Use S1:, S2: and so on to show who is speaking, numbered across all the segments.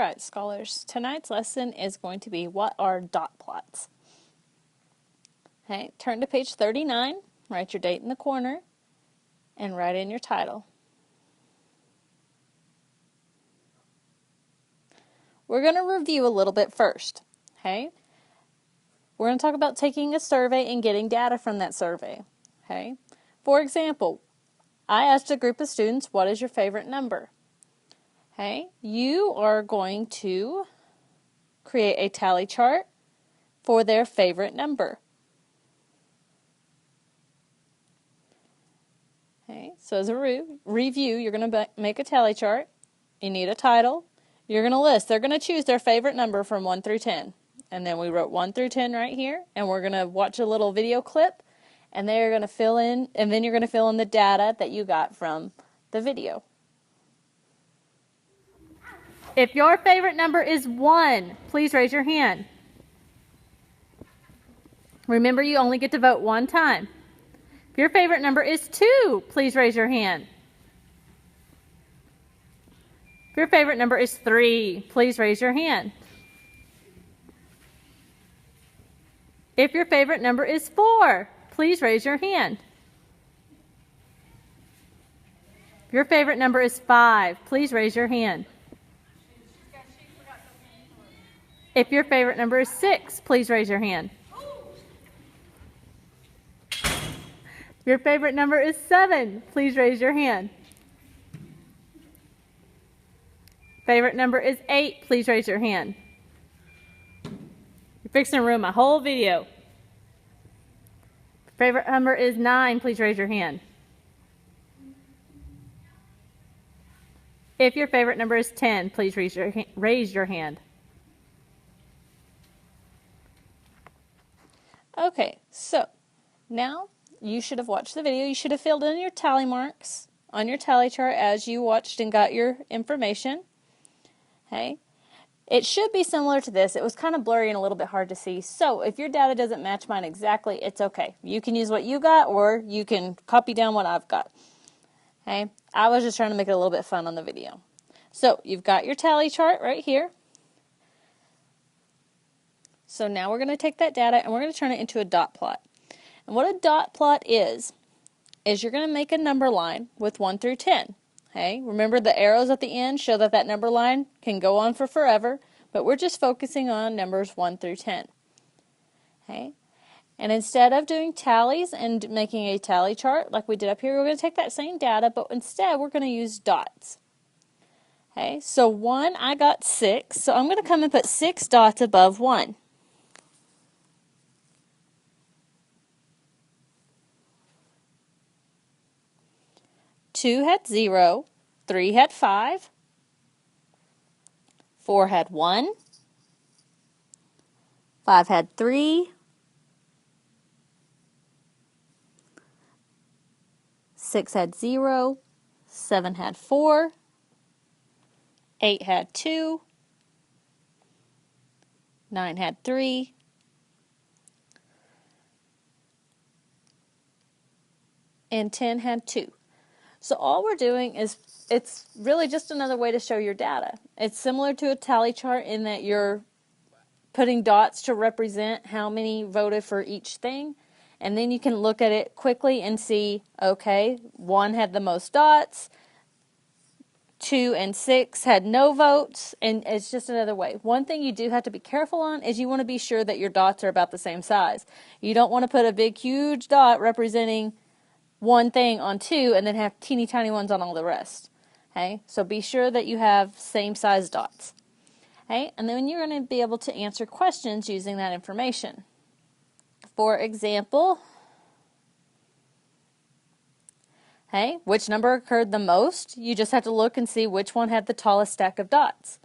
S1: Alright, scholars, tonight's lesson is going to be what are dot plots. Okay, turn to page 39, write your date in the corner, and write in your title. We're going to review a little bit first. Okay, we're going to talk about taking a survey and getting data from that survey. Okay, for example, I asked a group of students, what is your favorite number? Okay, you are going to create a tally chart for their favorite number. Okay, so as a review, you're going to make a tally chart. You need a title. You're going to list. They're going to choose their favorite number from 1 through 10. And then we wrote 1 through 10 right here. And we're going to watch a little video clip. And they're going to fill in, and then you're going to fill in the data that you got from the video. If your favorite number is 1, please raise your hand. Remember, you only get to vote one time. If your favorite number is 2, please raise your hand. If your favorite number is 3, please raise your hand. If your favorite number is 4, please raise your hand. If your favorite number is 5, please raise your hand. If your favorite number is 6, please raise your hand. If your favorite number is 7, please raise your hand. Favorite number is 8, please raise your hand. You're fixing to ruin my whole video. Favorite number is 9, please raise your hand. If your favorite number is 10, please raise your hand. Okay, so now you should have watched the video. You should have filled in your tally marks on your tally chart as you watched and got your information. Okay, it should be similar to this. It was kind of blurry and a little bit hard to see. So if your data doesn't match mine exactly, it's okay. You can use what you got, or you can copy down what I've got. Okay, I was just trying to make it a little bit fun on the video. So you've got your tally chart right here. So now we're going to take that data and we're going to turn it into a dot plot. And what a dot plot is you're going to make a number line with 1 through 10. Okay? Remember, the arrows at the end show that that number line can go on for forever, but we're just focusing on numbers 1 through 10. Okay? And instead of doing tallies and making a tally chart like we did up here, we're going to take that same data, but instead we're going to use dots. Okay? So 1, I got 6, so I'm going to come and put 6 dots above 1. 2 had 0, 3 had 5, 4 had 1, 5 had 3, 6 had 0, 7 had 4, 8 had 2, 9 had 3, and 10 had 2. So all we're doing is, it's really just another way to show your data. It's similar to a tally chart in that you're putting dots to represent how many voted for each thing. And then you can look at it quickly and see, okay, 1 had the most dots, 2 and 6 had no votes, and it's just another way. One thing you do have to be careful on is you want to be sure that your dots are about the same size. You don't want to put a big, huge dot representing one thing on 2 and then have teeny tiny ones on all the rest. Okay, so be sure that you have same size dots. Okay, and then you're going to be able to answer questions using that information. For example, okay, which number occurred the most? You just have to look and see which one had the tallest stack of dots.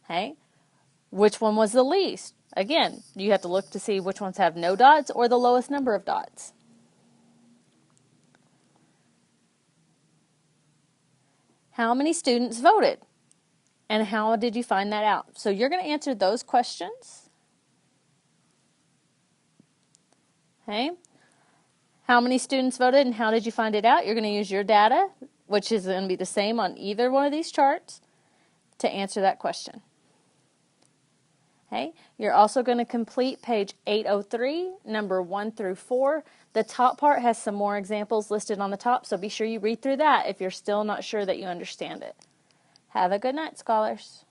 S1: Okay, which one was the least? Again, you have to look to see which ones have no dots or the lowest number of dots. How many students voted? And how did you find that out? So you're going to answer those questions. Okay. How many students voted and how did you find it out? You're going to use your data, which is going to be the same on either one of these charts, to answer that question. Okay, you're also going to complete page 803, number 1 through 4. The top part has some more examples listed on the top, so be sure you read through that if you're still not sure that you understand it. Have a good night, scholars.